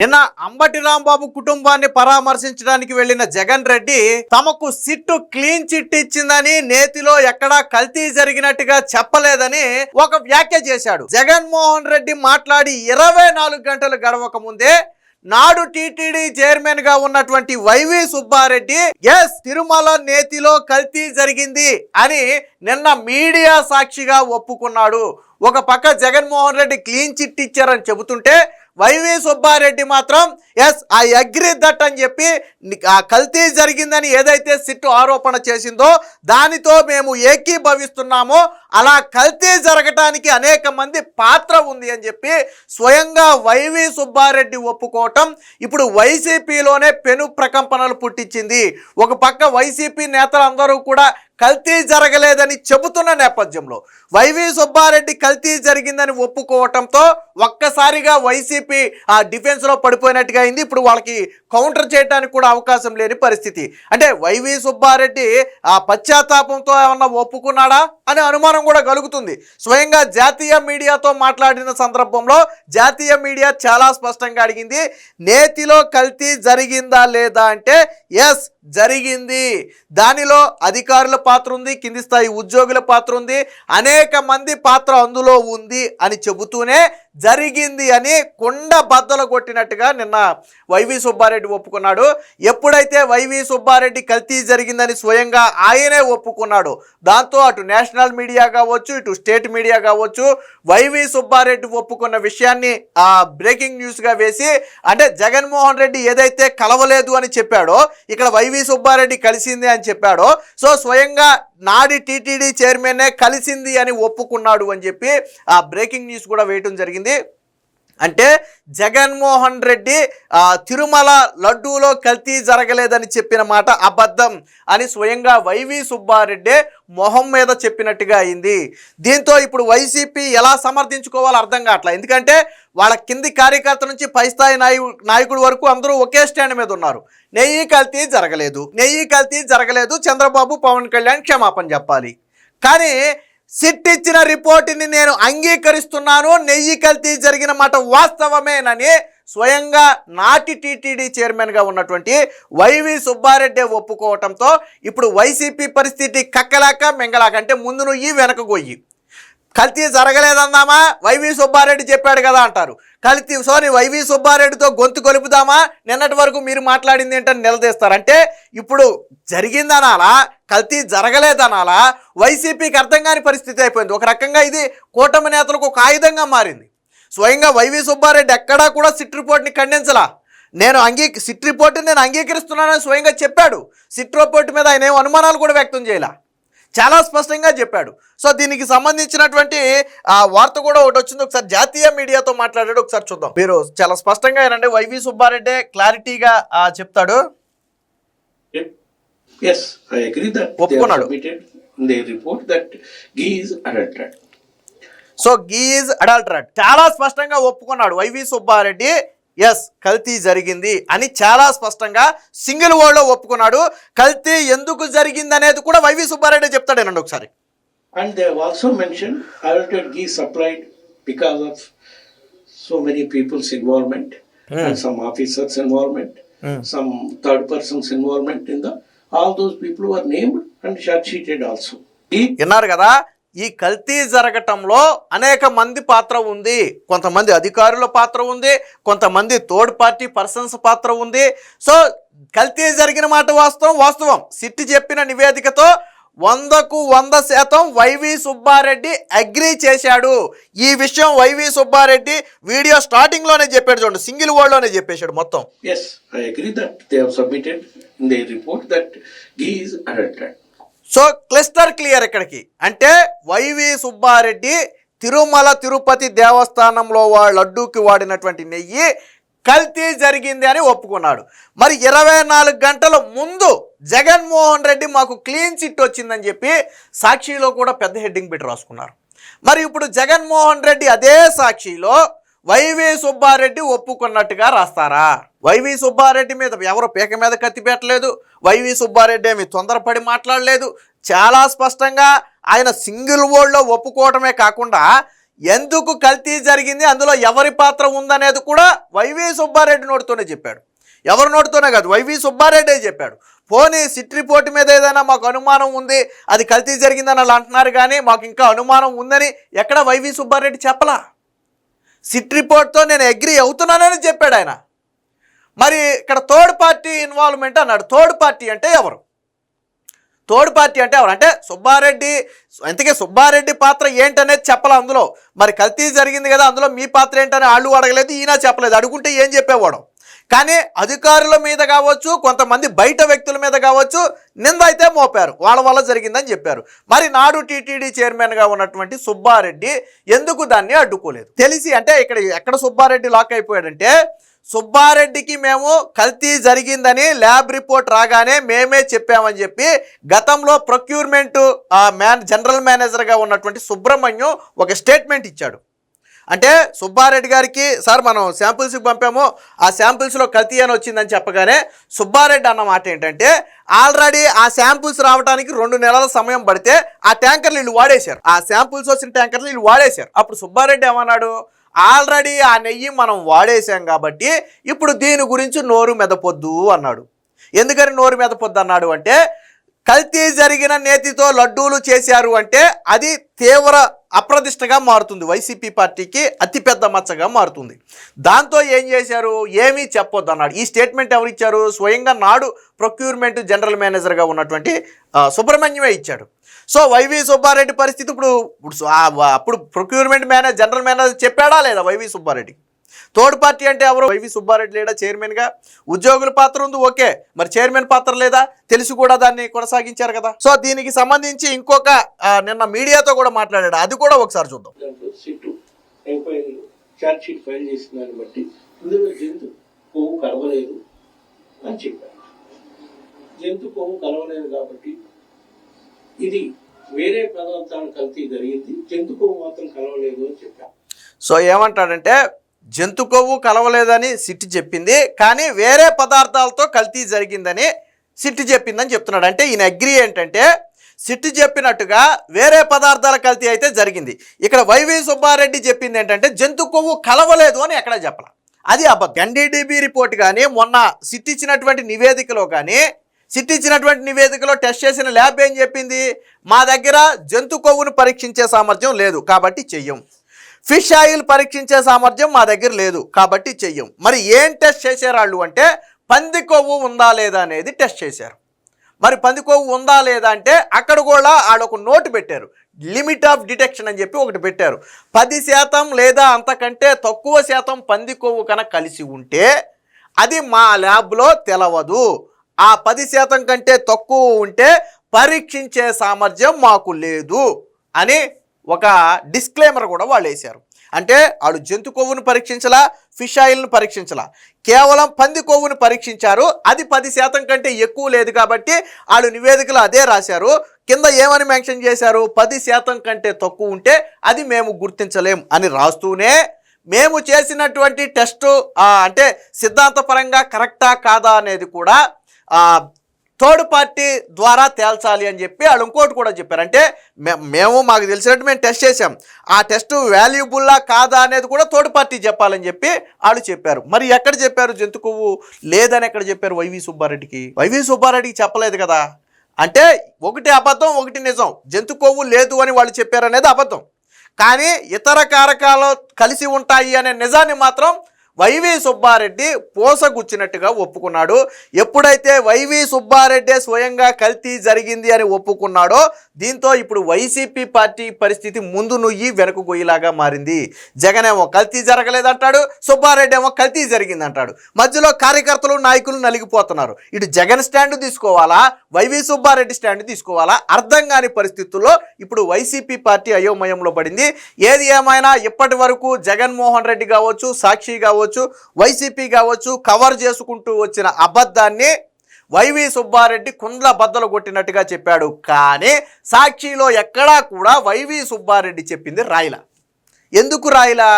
నిన్న అంబటి రాంబాబు కుటుంబాన్ని పరామర్శించడానికి వెళ్లిన జగన్ రెడ్డి తమకు సిట్టు క్లీన్ చిట్ ఇచ్చిందని, నేతిలో ఎక్కడా కల్తీ జరిగినట్టుగా చెప్పలేదని ఒక వ్యాఖ్య చేశాడు. జగన్మోహన్ రెడ్డి మాట్లాడి 24 గంటలు గడవక ముందే నాడు టీటీడీ చైర్మన్ గా ఉన్నటువంటి వైవి సుబ్బారెడ్డి తిరుమల నేతిలో కల్తీ జరిగింది అని నిన్న మీడియా సాక్షిగా ఒప్పుకున్నాడు. ఒక పక్క జగన్మోహన్ రెడ్డి క్లీన్ చిట్ ఇచ్చారని చెబుతుంటే వైవి సుబ్బారెడ్డి మాత్రం ఐ అగ్రీ దట్ అని చెప్పి ఆ కల్తీ జరిగిందని ఏదైతే సిట్టు ఆరోపణ చేసిందో దానితో మేము ఏకీభవిస్తున్నామో, అలా కల్తీ జరగటానికి అనేక మంది పాత్ర ఉంది అని చెప్పి స్వయంగా వైవి సుబ్బారెడ్డి ఒప్పుకోవటం ఇప్పుడు వైసీపీలోనే పెను ప్రకంపనలు పుట్టించింది. ఒక పక్క వైసీపీ నేతలందరూ కూడా కల్తీ జరగలేదని చెబుతున్న నేపథ్యంలో వైవి సుబ్బారెడ్డి కల్తీ జరిగిందని ఒప్పుకోవటంతో ఒక్కసారిగా వైసీపీ ఆ డిఫెన్స్లో పడిపోయినట్టుగా అయింది. ఇప్పుడు వాళ్ళకి కౌంటర్ చేయడానికి కూడా అవకాశం లేని పరిస్థితి. అంటే వైవి సుబ్బారెడ్డి ఆ పశ్చాత్తాపంతో ఏమన్నా ఒప్పుకున్నాడా అనే అనుమానం కూడా కలుగుతుంది. స్వయంగా జాతీయ మీడియాతో మాట్లాడిన సందర్భంలో జాతీయ మీడియా చాలా స్పష్టంగా అడిగింది, నేతిలో కల్తీ జరిగిందా లేదా అంటే జరిగింది. దానిలో అధికారుల పాత్ర ఉంది, కింది స్థాయి ఉద్యోగుల పాత్ర ఉంది, అనేక మంది పాత్ర అందులో ఉంది అని చెబుతూనే జరిగింది అని కుండ బద్దలు కొట్టినట్టుగా నిన్న వైవి సుబ్బారెడ్డి ఒప్పుకున్నాడు. ఎప్పుడైతే వైవి సుబ్బారెడ్డి కల్తీ జరిగిందని స్వయంగా ఆయనే ఒప్పుకున్నాడు, దాంతో అటు నేషనల్ మీడియా కావచ్చు, ఇటు స్టేట్ మీడియా కావచ్చు, వైవి సుబ్బారెడ్డి ఒప్పుకున్న విషయాన్ని బ్రేకింగ్ న్యూస్గా వేసి, అంటే జగన్మోహన్ రెడ్డి ఏదైతే కలవలేదు అని చెప్పాడో ఇక్కడ వైవి సుబ్బారెడ్డి కలిసింది అని చెప్పాడో, సో స్వయంగా నాడి టీటీడీ చైర్మన్నే కలిసింది అని ఒప్పుకున్నాడు అని చెప్పి ఆ బ్రేకింగ్ న్యూస్ కూడా వేయటం జరిగింది. అంటే జగన్మోహన్ రెడ్డి తిరుమల లడ్డూలో కల్తీ జరగలేదని చెప్పిన మాట అబద్ధం అని స్వయంగా వైవి సుబ్బారెడ్డి మొహం మీద చెప్పినట్టుగా అయింది. దీంతో ఇప్పుడు వైసీపీ ఎలా సమర్థించుకోవాలో అర్థం కావట్లేదు. ఎందుకంటే వాళ్ళ కింది కార్యకర్త నుంచి పైస్థాయి నాయకుడి వరకు అందరూ ఒకే స్టాండ్ మీద ఉన్నారు. నెయ్యి కల్తీ జరగలేదు, చంద్రబాబు పవన్ కళ్యాణ్ క్షమాపణ చెప్పాలి. కానీ సిట్ ఇచ్చిన రిపోర్టుని నేను అంగీకరిస్తున్నాను, నెయ్యి కల్తీ జరిగిన మాట వాస్తవమేనని స్వయంగా నాటి టీటీడీ చైర్మన్గా ఉన్నటువంటి వైవి సుబ్బారెడ్డి ఒప్పుకోవటంతో ఇప్పుడు వైసీపీ పరిస్థితి కక్కలాక మెంగలాక, అంటే ముందు నుయ్యి వెనక గొయ్యి. కల్తీ జరగలేదన్నామా, వైవి సుబ్బారెడ్డి చెప్పాడు కదా అంటారు. వైవి సుబ్బారెడ్డితో గొంతు కొలుపుదామా, నిన్నటి వరకు మీరు మాట్లాడింది ఏంటని నిలదీస్తారు. అంటే ఇప్పుడు జరిగిందనాలా, కల్తీ జరగలేదనాలా, వైసీపీకి అర్థం కాని పరిస్థితి అయిపోయింది. ఒక రకంగా ఇది కూటమి నేతలకు ఒక ఆయుధంగా మారింది. స్వయంగా వైవి సుబ్బారెడ్డి ఎక్కడా కూడా సిట్ రిపోర్ట్ని ఖండించలా. సిట్ రిపోర్ట్ని నేను అంగీకరిస్తున్నానని స్వయంగా చెప్పాడు. సిట్ రిపోర్ట్ మీద ఆయన ఏం అనుమానాలు కూడా వ్యక్తం చేయలే, చాలా స్పష్టంగా చెప్పాడు. సో దీనికి సంబంధించినటువంటి వార్త కూడా ఒకటి వచ్చింది. ఒకసారి జాతీయ మీడియాతో మాట్లాడాడు, ఒకసారి చూద్దాం. మీరు చాలా స్పష్టంగా ఏనండి వైవి సుబ్బారెడ్డి క్లారిటీగా చెప్తాడు. ఒప్పుకున్నాడు. సో ఘీ ఈజ్ అడల్టరేట్ చాలా స్పష్టంగా ఒప్పుకున్నాడు వైవి సుబ్బారెడ్డి. కల్తీ జరిగింది అని చాలా స్పష్టంగా సింగిల్ వర్డ్లో ఒప్పుకున్నాడు. కల్తీ ఎందుకు జరిగింది అనేది కూడా వైవి సుబ్బారెడ్డి చెప్తాడేనండి ఒకసారి. And they have also mentioned adulterated ghee supplied because of so many people's involvement and some officers' involvement, some third persons' involvement in all those people who are named and charge-sheeted also. విన్నారు కదా, ఈ కల్తీ జరగటంలో అనేక మంది పాత్ర ఉంది. కొంతమంది అధికారుల పాత్ర ఉంది, కొంతమంది థర్డ్ పార్టీ పర్సన్స్ పాత్ర ఉంది. సో కల్తీ జరిగిన మాట వాస్తవం. సిట్ చెప్పిన నివేదికతో 100కు 100% వైవి సుబ్బారెడ్డి అగ్రీ చేశాడు. ఈ విషయం వైవి సుబ్బారెడ్డి వీడియో స్టార్టింగ్ లోనే చెప్పాడు, చూడండి, సింగిల్ వర్డ్ లోనే చెప్పేశాడు మొత్తం. I agree that they have submitted in their report that ghee is adulterated. So క్లిస్టర్ క్లియర్ ఇక్కడికి. అంటే వైవి సుబ్బారెడ్డి తిరుమల తిరుపతి దేవస్థానంలో లడ్డూకి వాడినటువంటి నెయ్యి కల్తీ జరిగింది అని ఒప్పుకున్నాడు. మరి 24 గంటల ముందు జగన్మోహన్ రెడ్డి మాకు క్లీన్ చిట్ వచ్చిందని చెప్పి సాక్షిలో కూడా పెద్ద హెడ్డింగ్ పెట్టి రాసుకున్నారు. మరి ఇప్పుడు జగన్మోహన్ రెడ్డి అదే సాక్షిలో వైవి సుబ్బారెడ్డి ఒప్పుకున్నట్టుగా రాస్తారా? వైవి సుబ్బారెడ్డి మీద ఎవరో పీక మీద కత్తి పెట్టలేదు, వైవి సుబ్బారెడ్డి ఏమి తొందరపడి మాట్లాడలేదు. చాలా స్పష్టంగా ఆయన సింగిల్ వర్డ్లో ఒప్పుకోవడమే కాకుండా ఎందుకు కల్తీ జరిగింది, అందులో ఎవరి పాత్ర ఉందనేది కూడా వైవి సుబ్బారెడ్డి నోటితోనే చెప్పాడు. ఎవరి నోటితోనే కాదు, వైవి సుబ్బారెడ్డే చెప్పాడు. పోనీ సిట్ రిపోర్ట్ మీద ఏదైనా మాకు అనుమానం ఉంది, అది కల్తీ జరిగిందని వాళ్ళు అంటున్నారు, కానీ మాకు ఇంకా అనుమానం ఉందని ఎక్కడ వైవి సుబ్బారెడ్డి చెప్పలా. సిట్ రిపోర్ట్తో నేను అగ్రీ అవుతున్నానని చెప్పాడు ఆయన. మరి ఇక్కడ థర్డ్ పార్టీ ఇన్వాల్వ్మెంట్ అన్నాడు. థర్డ్ పార్టీ అంటే ఎవరు? థర్డ్ పార్టీ అంటే ఎవరు అంటే సుబ్బారెడ్డి. ఇంతకీ సుబ్బారెడ్డి పాత్ర ఏంటనేది చెప్పాలి అందులో. మరి కల్తీ జరిగింది కదా, అందులో మీ పాత్ర ఏంటని వాళ్ళు అడగలేదు, ఈయన చెప్పలేదు. అడుగుంటే ఏం చెప్పేవాడు? కానీ అధికారుల మీద కావచ్చు, కొంతమంది బయట వ్యక్తుల మీద కావచ్చు నింద అయితే మోపారు, వాళ్ళ వల్ల జరిగిందని చెప్పారు. మరి నాడు టీటీడీ చైర్మన్గా ఉన్నటువంటి సుబ్బారెడ్డి ఎందుకు దాన్ని అడ్డుకోలేదు? తెలిసి అంటే ఎక్కడ సుబ్బారెడ్డి లాక్ అయిపోయాడంటే, సుబ్బారెడ్డికి మేము కల్తీ జరిగిందని ల్యాబ్ రిపోర్ట్ రాగానే మేమే చెప్పామని చెప్పి గతంలో ప్రొక్యూర్మెంట్ జనరల్ మేనేజర్గా ఉన్నటువంటి సుబ్రహ్మణ్యం ఒక స్టేట్మెంట్ ఇచ్చాడు. అంటే సుబ్బారెడ్డి గారికి సార్ మనం శాంపిల్స్కి పంపాము, ఆ శాంపిల్స్లో కల్తీ అని వచ్చిందని చెప్పగానే సుబ్బారెడ్డి అన్న మాట ఏంటంటే, ఆల్రెడీ ఆ శాంపిల్స్ రావడానికి 2 నెలల సమయం పడితే ఆ ట్యాంకర్లు వీళ్ళు వాడేశారు, ఆ శాంపిల్స్ వచ్చిన ట్యాంకర్లు వీళ్ళు వాడేశారు. అప్పుడు సుబ్బారెడ్డి ఏమన్నాడు, ఆల్రెడీ ఆ నెయ్యి మనం వాడేసాం కాబట్టి ఇప్పుడు దీని గురించి నోరు మెదపొద్దు అన్నాడు. ఎందుకని నోరు మెదపొద్దు అన్నాడు అంటే, కల్తీ జరిగిన నేతితో లడ్డూలు చేశారు అంటే అది తీవ్ర అప్రదిష్టగా మారుతుంది, వైసీపీ పార్టీకి అతిపెద్ద మచ్చగా మారుతుంది. దాంతో ఏం చేశారు, ఏమీ చెప్పొద్దు అన్నాడు. ఈ స్టేట్మెంట్ ఎవరు ఇచ్చారు? స్వయంగా నాడు ప్రొక్యూర్మెంట్ జనరల్ మేనేజర్గా ఉన్నటువంటి సుబ్రహ్మణ్యమే ఇచ్చాడు. సో వైవి సుబ్బారెడ్డి పరిస్థితి అప్పుడు ప్రొక్యూర్మెంట్ జనరల్ మేనేజర్ చెప్పాడా లేదా వైవి సుబ్బారెడ్డి? థర్డ్ పార్టీ అంటే ఎవరు? వైవి సుబ్బారెడ్డి లేడా చైర్మన్గా? ఉద్యోగుల పాత్ర ఉంది, ఓకే, మరి చైర్మన్ పాత్ర లేదా? తెలిసి కూడా దాన్ని కొనసాగించారు కదా. సో దీనికి సంబంధించి ఇంకొక నిన్న మీడియాతో కూడా మాట్లాడాడు, అది కూడా ఒకసారి చూద్దాం. ఛార్జ్ షీట్ ఫైల్ చేసిన దాన్ని బట్టి ఇందులో జంతు కొవ్వు కలవలేదు అని చెప్పారు. జంతు కొవ్వు కలవలేదు కాబట్టి ఇది వేరే పదార్థాలు కల్తీ జరిగింది, జంతు కొవ్వు మాత్రం కలవలేదు అని చెప్పారు. సో ఏమంటాడంటే, జంతు కొవ్వు కలవలేదని సిట్ చెప్పింది, కానీ వేరే పదార్థాలతో కల్తీ జరిగిందని సిట్ చెప్పిందని చెప్తున్నాడు. అంటే ఈయన అగ్రీ ఏంటంటే, సిట్ చెప్పినట్టుగా వేరే పదార్థాల కల్తీ అయితే జరిగింది. ఇక్కడ వైవి సుబ్బారెడ్డి చెప్పింది ఏంటంటే జంతు కొవ్వు కలవలేదు అని ఎక్కడ చెప్పాల, అది అబద్ధం. ఎన్డీడీబీ రిపోర్ట్ కానీ మొన్న సిట్ ఇచ్చినటువంటి నివేదికలో కానీ, సిట్ ఇచ్చినటువంటి నివేదికలో టెస్ట్ చేసిన ల్యాబ్ ఏం చెప్పింది, మా దగ్గర జంతు కొవ్వును పరీక్షించే సామర్థ్యం లేదు కాబట్టి చెయ్యం, ఫిష్ ఆయిల్ పరీక్షించే సామర్థ్యం మా దగ్గర లేదు కాబట్టి చెయ్యం. మరి ఏం టెస్ట్ చేశారు వాళ్ళు అంటే, పంది కొవ్వు ఉందా లేదా అనేది టెస్ట్ చేశారు. మరి పంది కొవ్వు ఉందా లేదా అంటే అక్కడ కూడా వాళ్ళు ఒక నోటు పెట్టారు, లిమిట్ ఆఫ్ డిటెక్షన్ అని చెప్పి ఒకటి పెట్టారు. 10% లేదా అంతకంటే తక్కువ శాతం పంది కొవ్వు కనుక కలిసి ఉంటే అది మా ల్యాబ్లో తెలవదు, ఆ 10% కంటే తక్కువ ఉంటే పరీక్షించే సామర్థ్యం మాకు లేదు అని ఒక డిస్క్లైమర్ కూడా వాళ్ళు వేశారు. అంటే వాళ్ళు జంతు కొవ్వును పరీక్షించలా, ఫిష్ ఆయిల్ను పరీక్షించలా, కేవలం పంది కొవ్వును పరీక్షించారు. అది 10% కంటే ఎక్కువ లేదు కాబట్టి వాళ్ళు నివేదికలు అదే రాశారు. కింద ఏమని మెన్షన్ చేశారు, 10% కంటే తక్కువ ఉంటే అది మేము గుర్తించలేం అని రాస్తూనే, మేము చేసినటువంటి టెస్టు అంటే సిద్ధాంతపరంగా కరెక్టా కాదా అనేది కూడా థర్డ్ పార్టీ ద్వారా తేల్చాలి అని చెప్పి వాళ్ళు ఇంకోటి కూడా చెప్పారు. అంటే మాకు తెలిసినట్టు మేము టెస్ట్ చేసాం, ఆ టెస్ట్ వాల్యుబుల్లా కాదా అనేది కూడా థర్డ్ పార్టీ చెప్పాలని చెప్పి వాళ్ళు చెప్పారు. మరి ఎక్కడ చెప్పారు జంతు కొవ్వు లేదని ఎక్కడ చెప్పారు వైవి సుబ్బారెడ్డికి? వైవి సుబ్బారెడ్డికి చెప్పలేదు కదా. అంటే ఒకటి అబద్ధం ఒకటి నిజం. జంతు కొవ్వు లేదు అని వాళ్ళు చెప్పారు అనేది అబద్ధం, కానీ ఇతర కారకాలు కలిసి ఉంటాయి అనే నిజాన్ని మాత్రం వైవి సుబ్బారెడ్డి పోసగుచ్చినట్టుగా ఒప్పుకున్నాడు. ఎప్పుడైతే వైవి సుబ్బారెడ్డి స్వయంగా కల్తీ జరిగింది అని ఒప్పుకున్నాడో దీంతో ఇప్పుడు వైసీపీ పార్టీ పరిస్థితి ముందు నుయ్యి వెనక గొయ్యిలాగా మారింది. జగన్ ఏమో కల్తీ జరగలేదంటాడు, సుబ్బారెడ్డి ఏమో కల్తీ జరిగిందంటాడు. మధ్యలో కార్యకర్తలు నాయకులు నలిగిపోతున్నారు. ఇటు జగన్ స్టాండ్ తీసుకోవాలా, వైవి సుబ్బారెడ్డి స్టాండ్ తీసుకోవాలా, అర్థం కాని పరిస్థితుల్లో ఇప్పుడు వైసీపీ పార్టీ అయోమయంలో పడింది. ఏది ఏమైనా ఇప్పటి వరకు జగన్మోహన్ రెడ్డి కావచ్చు, సాక్షి కావచ్చు, వైసీపీ కావచ్చు కవర్ చేసుకుంటూ వచ్చిన అబద్ధాన్ని వైవి సుబ్బారెడ్డి కుండ్ల బద్దలు కొట్టినట్టుగా చెప్పాడు. కానీ సాక్షిలో ఎక్కడా కూడా వైవి సుబ్బారెడ్డి చెప్పింది రాయలా. ఎందుకు రాయలా?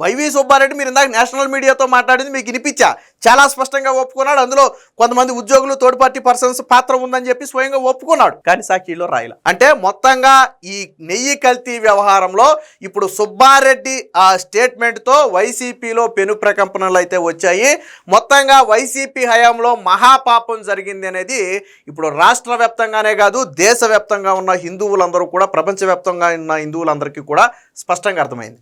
వైవి సుబ్బారెడ్డి మీరు ఇందాక నేషనల్ మీడియాతో మాట్లాడింది మీకు వినిపించా, చాలా స్పష్టంగా ఒప్పుకున్నాడు. అందులో కొంతమంది ఉద్యోగులు థర్డ్ పార్టీ పర్సన్స్ పాత్ర ఉందని చెప్పి స్వయంగా ఒప్పుకున్నాడు, కానీ సాక్షిలో రాయల. అంటే మొత్తంగా ఈ నెయ్యి కల్తీ వ్యవహారంలో ఇప్పుడు సుబ్బారెడ్డి ఆ స్టేట్మెంట్తో వైసీపీలో పెను ప్రకంపనలు అయితే వచ్చాయి. మొత్తంగా వైసీపీ హయాంలో మహాపాపం జరిగింది అనేది ఇప్పుడు రాష్ట్ర వ్యాప్తంగానే కాదు, దేశవ్యాప్తంగా ఉన్న హిందువులందరూ కూడా, ప్రపంచవ్యాప్తంగా ఉన్న హిందువులందరికీ కూడా స్పష్టంగా అర్థమైంది.